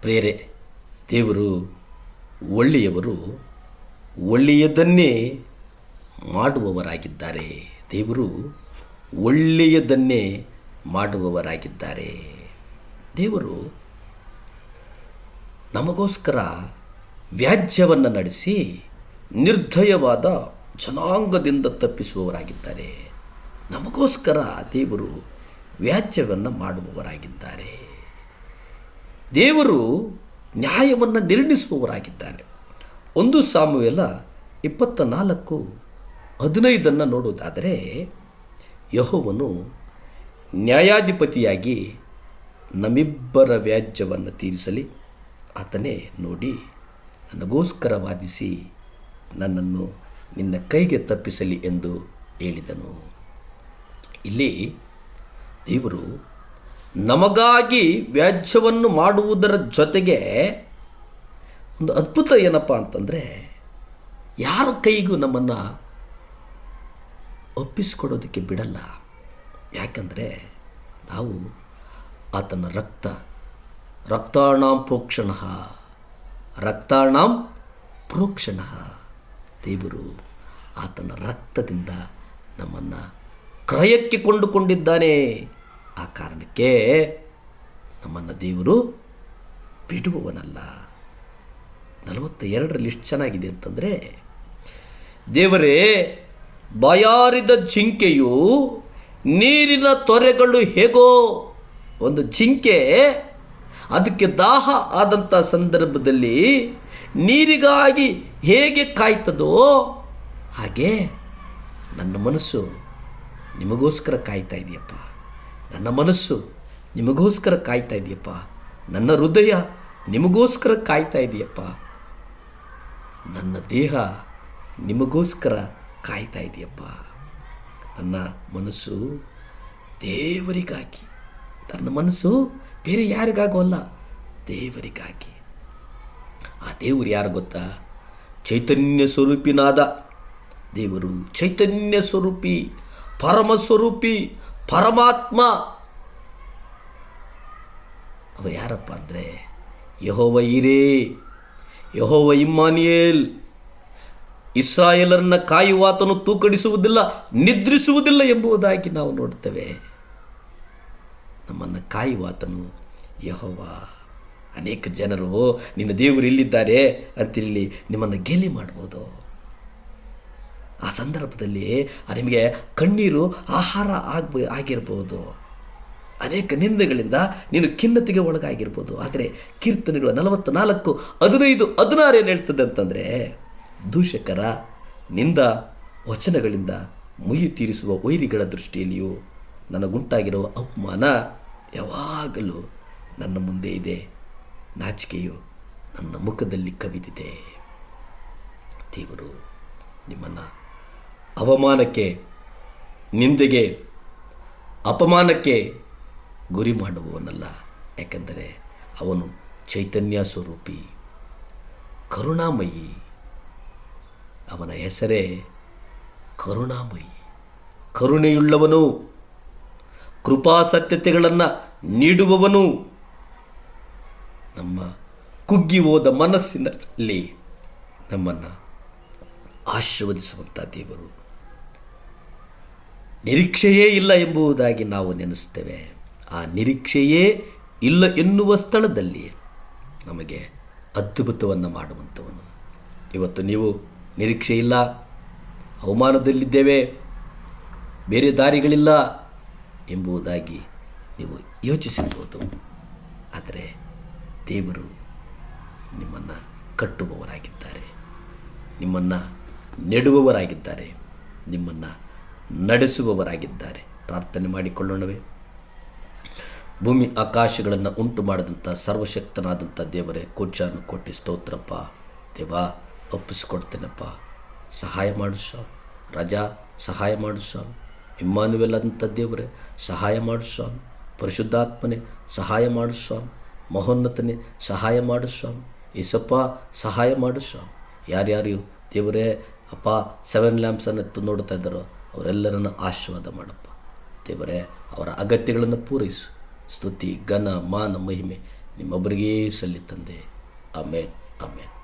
ಪ್ರೇರೆ ದೇವರು ಒಳ್ಳೆಯವರು, ಒಳ್ಳೆಯದನ್ನೇ ಮಾಡುವವರಾಗಿದ್ದಾರೆ. ದೇವರು ಒಳ್ಳೆಯದನ್ನೇ ಮಾಡುವವರಾಗಿದ್ದಾರೆ. ದೇವರು ನಮಗೋಸ್ಕರ ವ್ಯಾಜ್ಯವನ್ನು ನಡೆಸಿ ನಿರ್ದಯವಾದ ಜನಾಂಗದಿಂದ ತಪ್ಪಿಸುವವರಾಗಿದ್ದಾರೆ. ನಮಗೋಸ್ಕರ ದೇವರು ವ್ಯಾಜ್ಯವನ್ನು ಮಾಡುವವರಾಗಿದ್ದಾರೆ. ದೇವರು ನ್ಯಾಯವನ್ನು ನಿರ್ಣಯಿಸುವವರಾಗಿದ್ದಾರೆ. 1 ಸಾಮುವೇಲ 24:15 ನೋಡುವುದಾದರೆ, ಯೆಹೋವನು ನ್ಯಾಯಾಧಿಪತಿಯಾಗಿ ನಮ್ಮಿಬ್ಬರ ವ್ಯಾಜ್ಯವನ್ನು ತೀರಿಸಲಿ, ಆತನೇ ನೋಡಿ ನನಗೋಸ್ಕರ ವಾದಿಸಿ ನನ್ನನ್ನು ನಿನ್ನ ಕೈಗೆ ತಪ್ಪಿಸಲಿ ಎಂದು ಹೇಳಿದನು. ಇಲ್ಲಿ ದೇವರು ನಮಗಾಗಿ ವ್ಯಾಜ್ಯವನ್ನು ಮಾಡುವುದರ ಜೊತೆಗೆ ಒಂದು ಅದ್ಭುತ ಏನಪ್ಪ ಅಂತಂದರೆ, ಯಾರ ಕೈಗೂ ನಮ್ಮನ್ನು ಒಪ್ಪಿಸಿಕೊಡೋದಕ್ಕೆ ಬಿಡಲ್ಲ. ಯಾಕಂದರೆ ನಾವು ಆತನ ರಕ್ತಾಣಾಂ ಪ್ರೋಕ್ಷಣಃ ದೇವರು ಆತನ ರಕ್ತದಿಂದ ನಮ್ಮನ್ನು ಕ್ರಯಕ್ಕೆ ಕೊಂಡುಕೊಂಡಿದ್ದಾನೆ. ಆ ಕಾರಣಕ್ಕೆ ನಮ್ಮನ್ನು ದೇವರು ಬಿಡುವವನಲ್ಲ. 42ರಲ್ಲಿ ಎಷ್ಟು ಚೆನ್ನಾಗಿದೆ ಅಂತಂದರೆ, ದೇವರೇ ಬಾಯಾರಿದ ಜಿಂಕೆಯು ನೀರಿನ ತೊರೆಗಳು ಹೇಗೋ. ಒಂದು ಜಿಂಕೆ ಅದಕ್ಕೆ ದಾಹ ಆದಂಥ ಸಂದರ್ಭದಲ್ಲಿ ನೀರಿಗಾಗಿ ಹೇಗೆ ಕಾಯ್ತದೋ, ಹಾಗೆ ನನ್ನ ಮನಸ್ಸು ನಿಮಗೋಸ್ಕರ ಕಾಯ್ತಾ ಇದೆಯಪ್ಪ. ನನ್ನ ಮನಸ್ಸು ನಿಮಗೋಸ್ಕರ ಕಾಯ್ತಾ ಇದೆಯಪ್ಪ. ನನ್ನ ಹೃದಯ ನಿಮಗೋಸ್ಕರ ಕಾಯ್ತಾ ಇದೆಯಪ್ಪ. ನನ್ನ ದೇಹ ನಿಮಗೋಸ್ಕರ ಕಾಯ್ತಾ ಇದೆಯಪ್ಪ. ನನ್ನ ಮನಸ್ಸು ದೇವರಿಗಾಗಿ, ನನ್ನ ಮನಸ್ಸು ಬೇರೆ ಯಾರಿಗಾಗೂ ಅಲ್ಲ, ದೇವರಿಗಾಗಿ. ಆ ದೇವರು ಯಾರು ಗೊತ್ತಾ? ಚೈತನ್ಯ ಸ್ವರೂಪಿನಾದ ದೇವರು, ಚೈತನ್ಯ ಸ್ವರೂಪಿ, ಪರಮಸ್ವರೂಪಿ, ಪರಮಾತ್ಮ. ಅವರು ಯಾರಪ್ಪ ಅಂದರೆ ಯೆಹೋವ ಈರೇ, ಯೆಹೋವ ಇಮ್ಮಾನುಯೇಲ್. ಇಸ್ರಾಯೇಲರನ್ನು ಕಾಯುವಾತನು ತೂಕಡಿಸುವುದಿಲ್ಲ, ನಿದ್ರಿಸುವುದಿಲ್ಲ ಎಂಬುದಾಗಿ ನಾವು ನೋಡ್ತೇವೆ. ನಮ್ಮನ್ನು ಕಾಯುವಾತನು ಯೆಹೋವ. ಅನೇಕ ಜನರು ನಿನ್ನ ದೇವರು ಇಲ್ಲಿದ್ದಾರೆ ಅಂತೇಳಿ ನಿಮ್ಮನ್ನು ಗೇಲಿ ಮಾಡ್ಬೋದು. ಆ ಸಂದರ್ಭದಲ್ಲಿ ನಿಮಗೆ ಕಣ್ಣೀರು ಆಹಾರ ಆಗಿರ್ಬೋದು. ಅನೇಕ ನಿಂದೆಗಳಿಂದ ನೀನು ಖಿನ್ನತೆಗೆ ಒಳಗಾಗಿರ್ಬೋದು. ಆದರೆ ಕೀರ್ತನೆಗಳು 44:15-16 ಏನು ಹೇಳ್ತದೆ ಅಂತಂದರೆ, ದೂಷಕರ ನಿಂದ ವಚನಗಳಿಂದ ಮುಯಿ ತೀರಿಸುವ ವೈರಿಗಳ ದೃಷ್ಟಿಯಲ್ಲಿಯೂ ನನಗುಂಟಾಗಿರುವ ಅವಮಾನ ಯಾವಾಗಲೂ ನನ್ನ ಮುಂದೆ ಇದೆ, ನಾಚಿಕೆಯು ನನ್ನ ಮುಖದಲ್ಲಿ ಕವಿದಿದೆ. ದೇವರು ನಿಮ್ಮನ್ನು ಅವಮಾನಕ್ಕೆ, ನಿಂದೆಗೆ, ಅಪಮಾನಕ್ಕೆ ಗುರಿ ಮಾಡುವವನಲ್ಲ. ಯಾಕೆಂದರೆ ಅವನು ಚೈತನ್ಯ ಸ್ವರೂಪಿ, ಕರುಣಾಮಯಿ. ಅವನ ಹೆಸರೇ ಕರುಣಾಮಯಿ, ಕರುಣೆಯುಳ್ಳವನು, ಕೃಪಾಸತ್ಯತೆಗಳನ್ನು ನೀಡುವವನು. ನಮ್ಮ ಕುಗ್ಗಿ ಹೋದ ಮನಸ್ಸಿನಲ್ಲಿ ನಮ್ಮನ್ನು ಆಶೀರ್ವದಿಸುವಂಥ ದೇವರು. ನಿರೀಕ್ಷೆಯೇ ಇಲ್ಲ ಎಂಬುದಾಗಿ ನಾವು ನೆನೆಸ್ತೇವೆ. ಆ ನಿರೀಕ್ಷೆಯೇ ಇಲ್ಲ ಎನ್ನುವ ಸ್ಥಳದಲ್ಲಿ ನಮಗೆ ಅದ್ಭುತವನ್ನು ಮಾಡುವಂಥವನು. ಇವತ್ತು ನೀವು ನಿರೀಕ್ಷೆ ಇಲ್ಲ, ಅವಮಾನದಲ್ಲಿದ್ದೇವೆ, ಬೇರೆ ದಾರಿಗಳಿಲ್ಲ ಎಂಬುದಾಗಿ ನೀವು ಯೋಚಿಸಿರ್ಬೋದು. ಆದರೆ ದೇವರು ನಿಮ್ಮನ್ನು ಕಟ್ಟುವವರಾಗಿದ್ದಾರೆ, ನಿಮ್ಮನ್ನು ನೆಡುವವರಾಗಿದ್ದಾರೆ, ನಿಮ್ಮನ್ನು ನಡೆಸುವವರಾಗಿದ್ದಾರೆ. ಪ್ರಾರ್ಥನೆ ಮಾಡಿಕೊಳ್ಳೋಣವೇ? ಭೂಮಿ ಆಕಾಶಗಳನ್ನು ಉಂಟು ಮಾಡಿದಂಥ ಸರ್ವಶಕ್ತನಾದಂಥ ದೇವರೇ, ಕೋಟಿ ಸ್ತೋತ್ರಪ್ಪ. ದೇವ, ಒಪ್ಪಿಸ್ಕೊಡ್ತೇನಪ್ಪ, ಸಹಾಯ ಮಾಡು ಸ್ವಾಮಿ. ರಾಜಾ, ಸಹಾಯ ಮಾಡು ಸ್ವಾಮಿ. ಇಮ್ಮಾನುವೇಲ್ ಅಂತ ದೇವರೇ, ಸಹಾಯ ಮಾಡು ಸ್ವಾಮಿ. ಪರಿಶುದ್ಧಾತ್ಮನೇ, ಸಹಾಯ ಮಾಡು ಸ್ವಾಮಿ. ಮಹೋನ್ನತನೇ, ಸಹಾಯ ಮಾಡು ಸ್ವಾಮಿ. ಏಸಪ್ಪ, ಸಹಾಯ ಮಾಡು ಸ್ವಾಮಿ. ಯಾರ್ಯಾರು ದೇವರೇ ಅಪ್ಪ 7 ಲ್ಯಾಂಪ್ಸನ್ನು ನೋಡ್ತಾ ಇದ್ದಾರೋ ಅವರೆಲ್ಲರನ್ನು ಆಶೀರ್ವಾದ ಮಾಡಪ್ಪ. ದೇವರೇ, ಅವರ ಅಗತ್ಯಗಳನ್ನು ಪೂರೈಸು. ಸ್ತುತಿ, ಘನ, ಮಾನ, ಮಹಿಮೆ ನಿಮ್ಮೊಬ್ಬರಿಗೇ ಸಲ್ಲಿ ತಂದೆ. ಆಮೇನ್, ಆಮೇನ್.